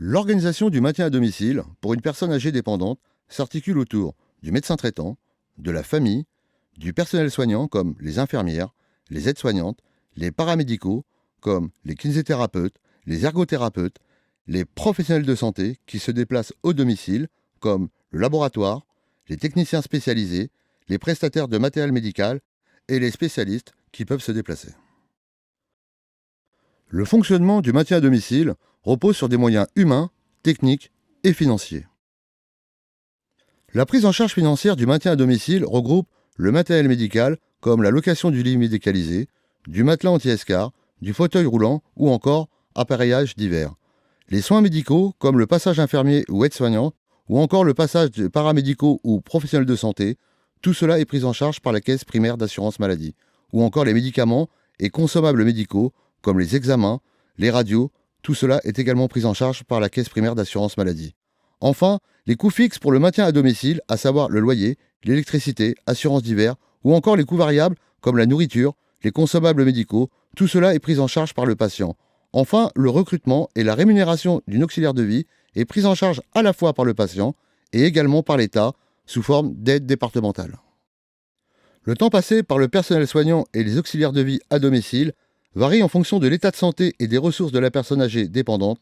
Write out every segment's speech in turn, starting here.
L'organisation du maintien à domicile pour une personne âgée dépendante s'articule autour du médecin traitant, de la famille, du personnel soignant comme les infirmières, les aides-soignantes, les paramédicaux comme les kinésithérapeutes, les ergothérapeutes, les professionnels de santé qui se déplacent au domicile comme le laboratoire, les techniciens spécialisés, les prestataires de matériel médical et les spécialistes qui peuvent se déplacer. Le fonctionnement du maintien à domicile repose sur des moyens humains, techniques et financiers. La prise en charge financière du maintien à domicile regroupe le matériel médical comme la location du lit médicalisé, du matelas anti-escar, du fauteuil roulant ou encore appareillage divers. Les soins médicaux comme le passage infirmier ou aide-soignant ou encore le passage de paramédicaux ou professionnels de santé, tout cela est pris en charge par la caisse primaire d'assurance maladie. Ou encore les médicaments et consommables médicaux comme les examens, les radios, tout cela est également pris en charge par la caisse primaire d'assurance maladie. Enfin, les coûts fixes pour le maintien à domicile, à savoir le loyer, l'électricité, assurance d'hiver, ou encore les coûts variables comme la nourriture, les consommables médicaux, tout cela est pris en charge par le patient. Enfin, le recrutement et la rémunération d'une auxiliaire de vie est prise en charge à la fois par le patient et également par l'État sous forme d'aide départementale. Le temps passé par le personnel soignant et les auxiliaires de vie à domicile varie en fonction de l'état de santé et des ressources de la personne âgée dépendante.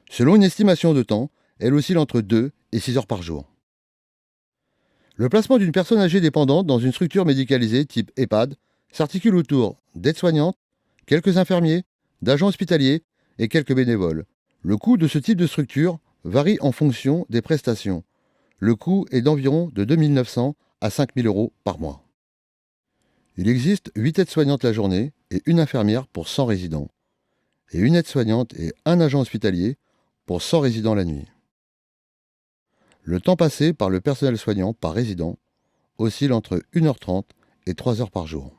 Selon une estimation de temps, elle oscille entre 2 et 6 heures par jour. Le placement d'une personne âgée dépendante dans une structure médicalisée type EHPAD s'articule autour d'aides-soignantes, quelques infirmiers, d'agents hospitaliers et quelques bénévoles. Le coût de ce type de structure varie en fonction des prestations. Le coût est d'environ de 2 900 à 5 000 euros par mois. Il existe 8 aides-soignantes la journée et une infirmière pour 100 résidents, et une aide-soignante et un agent hospitalier pour 100 résidents la nuit. Le temps passé par le personnel soignant par résident oscille entre 1h30 et 3 heures par jour.